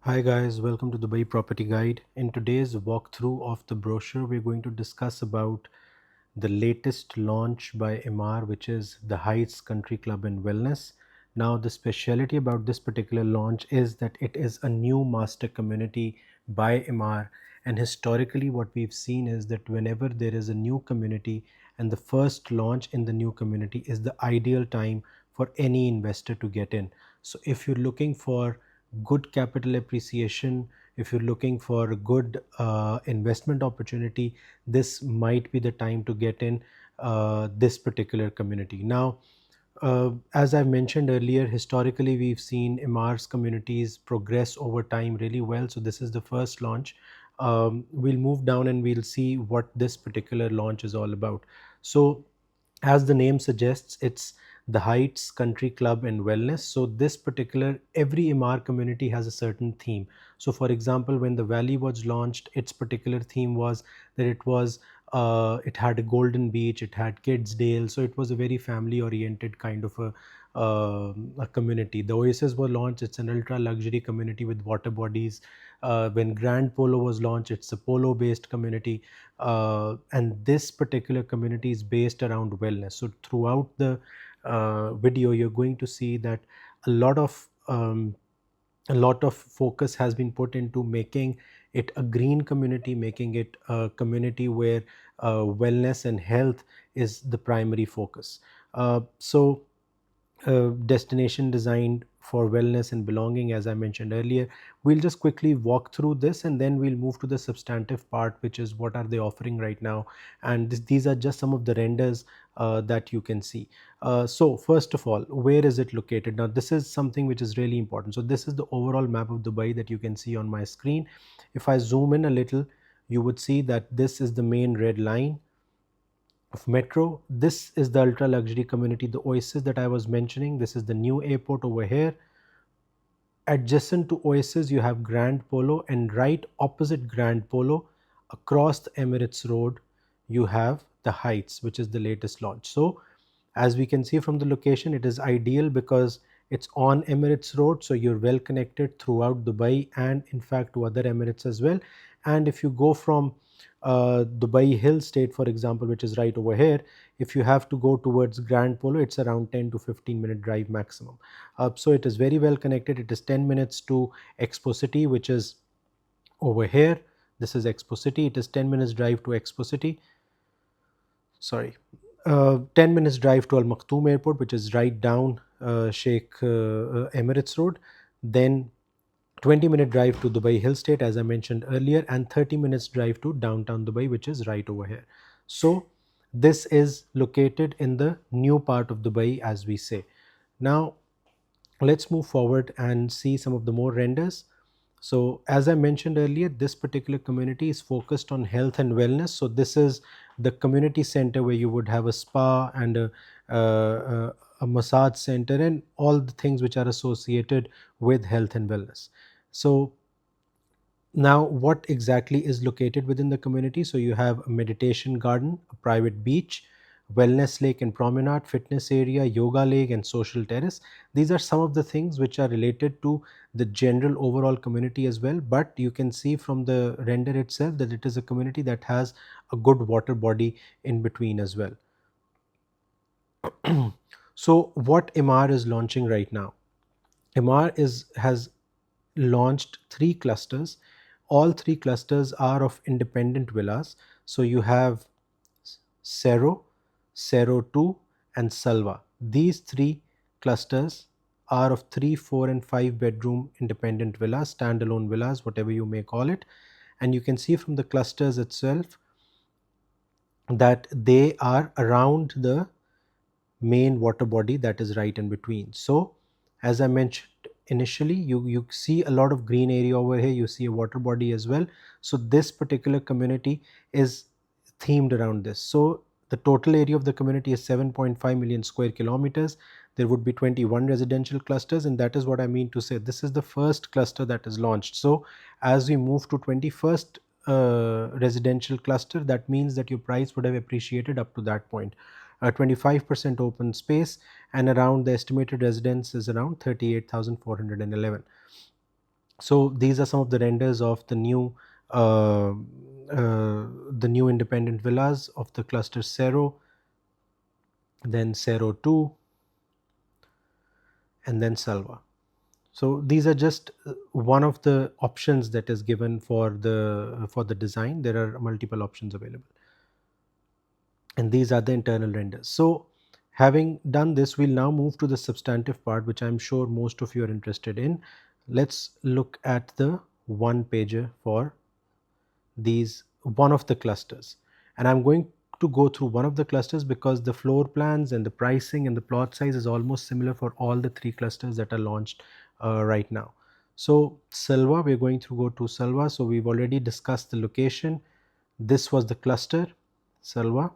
Hi guys, welcome to the Dubai Property Guide. In today's walkthrough of the brochure, we're going to discuss about the latest launch by Emaar, which is the Heights Country Club and Wellness. Now, the speciality about this particular launch is that it is a new master community by Emaar. And historically, what we've seen is that whenever there is a new community and the first launch in the new community is the ideal time for any investor to get in. So, if you're looking for good capital appreciation, if you're looking for a good investment opportunity, this might be the time to get in this particular community. Now, as I mentioned earlier, historically we've seen Emaar's communities progress over time really well. So this is the first launch. We'll move down and we'll see what this particular launch is all about. So as the name suggests, it's the Heights Country Club and Wellness. So this particular, every Emaar community has a certain theme. So for example, when the Valley was launched, its particular theme was that it had a golden beach, it had kids dale, so it was a very family oriented kind of a community. The Oasis was launched, it's an ultra luxury community with water bodies. When Grand Polo was launched, it's a polo based community, and this particular community is based around wellness. So throughout the video, you're going to see that a lot of a lot of focus has been put into making it a green community, making it a community where wellness and health is the primary focus. Destination designed for wellness and belonging, as I mentioned earlier. We'll just quickly walk through this and then we'll move to the substantive part, which is what are they offering right now. And these are just some of the renders that you can see. So first of all, where is it located? Now, this is something which is really important. So this is the overall map of Dubai that you can see on my screen. If I zoom in a little, you would see that this is the main red line of metro. This is the ultra luxury community, the Oasis that I was mentioning. This is the new airport over here. Adjacent to Oasis, you have Grand Polo, and right opposite Grand Polo, across the Emirates Road, you have the Heights, which is the latest launch. So, as we can see from the location, it is ideal because it's on Emirates Road, so you're well connected throughout Dubai and in fact to other Emirates as well. And if you go from Dubai Hill State, for example, which is right over here, if you have to go towards Grand Polo, it's around 10 to 15-minute drive maximum. So it is very well connected. It is 10 minutes to Expo City, which is over here. This is Expo City. It is 10 minutes drive to Expo City. Sorry. 10 minutes drive to Al Maktoum Airport, which is right down Sheikh Emirates Road. Then 20-minute drive to Dubai Hill State, as I mentioned earlier, and 30 minutes drive to downtown Dubai, which is right over here. So this is located in the new part of Dubai, as we say. Now, let's move forward and see some of the more renders. So as I mentioned earlier, this particular community is focused on health and wellness. So this is the community center where you would have a spa and a massage center and all the things which are associated with health and wellness. So now, what exactly is located within the community? So you have a meditation garden, a private beach, wellness lake and promenade, fitness area, yoga lake, and social terrace. These are some of the things which are related to the general overall community as well. But you can see from the render itself that it is a community that has a good water body in between as well. So what Emaar is launching right now? Emaar has launched 3 clusters. All 3 clusters are of independent villas. So you have Cerro, Cerro 2, and Salva. These 3 clusters are of 3, 4, and 5 bedroom independent villas, standalone villas, whatever you may call it. And you can see from the clusters itself that they are around the main water body that is right in between. So as I mentioned initially, you see a lot of green area over here, you see a water body as well. So this particular community is themed around this. So the total area of the community is 7.5 million square kilometers. There would be 21 residential clusters, and that is what I mean to say. This is the first cluster that is launched. So as we move to 21st residential cluster, that means that your price would have appreciated up to that point. 25% open space, and around the estimated residence is around 38,411. So these are some of the renders of uh, the new independent villas of the cluster Cerro, then Cerro 2, and then Salva. So these are just one of the options that is given for the design. There are multiple options available, and these are the internal renders. So having done this, we'll now move to the substantive part, which I'm sure most of you are interested in. Let's look at the one pager for these one of the clusters, and I'm going to go through one of the clusters because the floor plans and the pricing and the plot size is almost similar for all the three clusters that are launched right now. So Silva, we're going to go to Silva. So we've already discussed the location. This was the cluster Silva.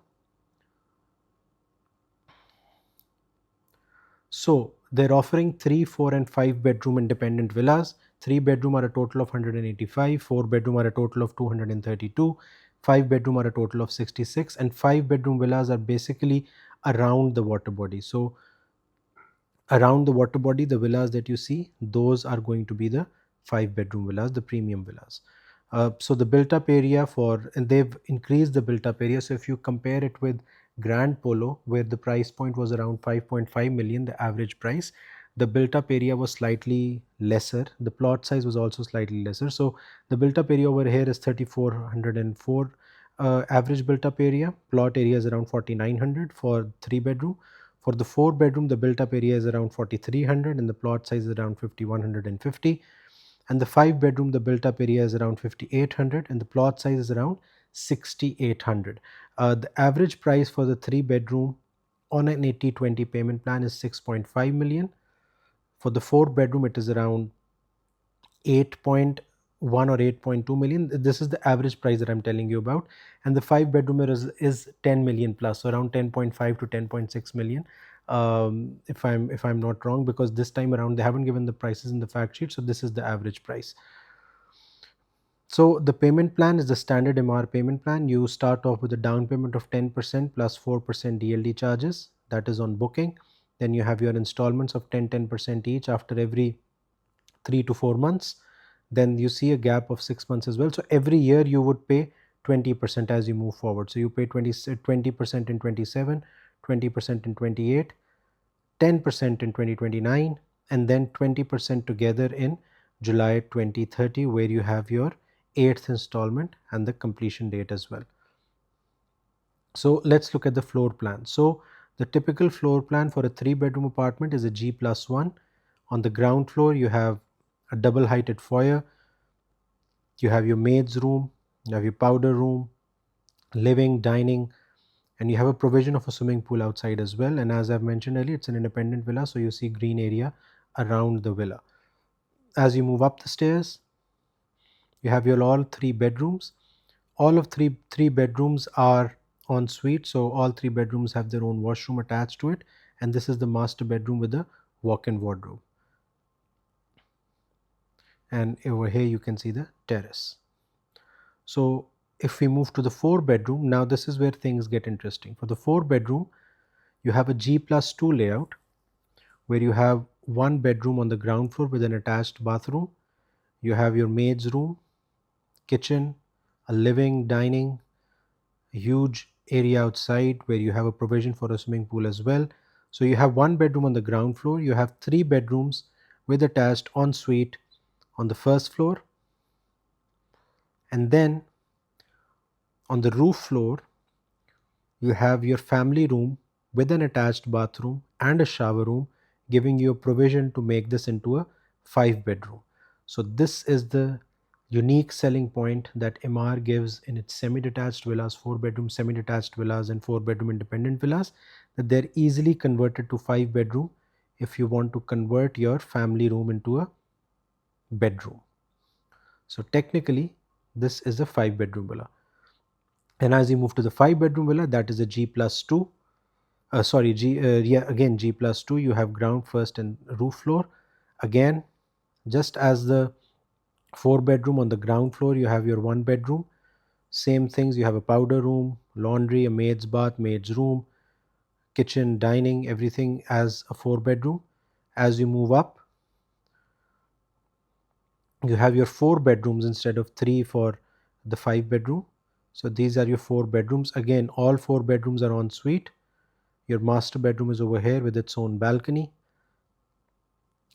So they're offering 3, 4, and 5 bedroom independent villas. 3 bedroom are a total of 185, 4 bedroom are a total of 232, 5 bedroom are a total of 66, and 5 bedroom villas are basically around the water body. So around the water body, the villas that you see, those are going to be the 5 bedroom villas, the premium villas. So the built up area for, and they've increased the built up area. So if you compare it with Grand Polo, where the price point was around 5.5 million, the average price, the built up area was slightly lesser. The plot size was also slightly lesser. So the built up area over here is 3404 average built up area. Plot area is around 4900 for 3 bedroom. For the 4 bedroom, the built up area is around 4300 and the plot size is around 5150. And the 5 bedroom, the built up area is around 5800 and the plot size is around 6800. The average price for the 3 bedroom on an 80/20 payment plan is 6.5 million. For the 4 bedroom, it is around 8.1 or 8.2 million. This is the average price that I'm telling you about. And the 5 bedroom is 10 million plus, so around 10.5 to 10.6 million. If I'm not wrong, because this time around they haven't given the prices in the fact sheet, so this is the average price. So the payment plan is the standard Emaar payment plan. You start off with a down payment of 10% plus 4% DLD charges. That is on booking. Then you have your installments of 10% each after every 3 to 4 months. Then you see a gap of 6 months as well. So every year you would pay 20% as you move forward. So you pay 20% in 27, 20% in 28, 10% in 2029, and then 20% together in July 2030, where you have your eighth installment and the completion date as well. So let's look at the floor plan. So the typical floor plan for a 3 bedroom apartment is a G+1. On the ground floor, you have a double heighted foyer, you have your maid's room, you have your powder room, living, dining, and you have a provision of a swimming pool outside as well. And as I've mentioned earlier, it's an independent villa, so you see green area around the villa. As you move up the stairs, you have your all 3 bedrooms. All of three bedrooms are en suite, so all 3 bedrooms have their own washroom attached to it, and this is the master bedroom with the walk-in wardrobe. And over here you can see the terrace. So if we move to the 4 bedroom, now this is where things get interesting. For the 4 bedroom, you have a G+2 layout where you have 1 bedroom on the ground floor with an attached bathroom. You have your maid's room, kitchen, a living, dining, a huge area outside where you have a provision for a swimming pool as well. So you have 1 bedroom on the ground floor. You have 3 bedrooms with attached ensuite on the first floor, and then on the roof floor you have your family room with an attached bathroom and a shower room, giving you a provision to make this into a 5 bedroom. So this is the unique selling point that Emaar gives in its semi-detached villas, 4 bedroom semi-detached villas and 4 bedroom independent villas, that they're easily converted to 5 bedroom if you want to convert your family room into a bedroom. So technically this is a 5 bedroom villa. And as you move to the 5 bedroom villa, that is a G+2. Again G+2. You have ground, first, and roof floor. Again, just as the 4 bedroom, on the ground floor you have your 1 bedroom. Same things, you have a powder room, laundry, a maid's bath, maid's room, kitchen, dining, everything as a 4 bedroom. As you move up, You have your 4 bedrooms instead of 3 for the 5 bedroom. So these are your 4 bedrooms. Again, all 4 bedrooms are en suite. Your master bedroom is over here with its own balcony.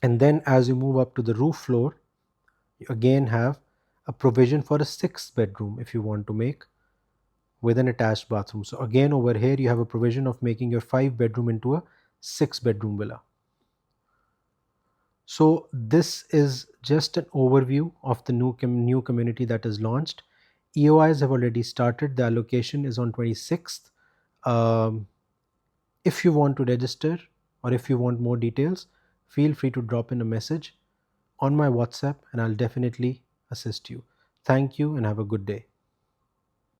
And then as you move up to the roof floor, you again have a provision for a 6 bedroom if you want to make, with an attached bathroom. So again over here you have a provision of making your 5 bedroom into a 6 bedroom villa. So this is just an overview of the new community that is launched. EOIs have already started. The allocation is on 26th. Um, if you want to register or if you want more details, feel free to drop in a message on my WhatsApp and I'll definitely assist you. Thank you and have a good day.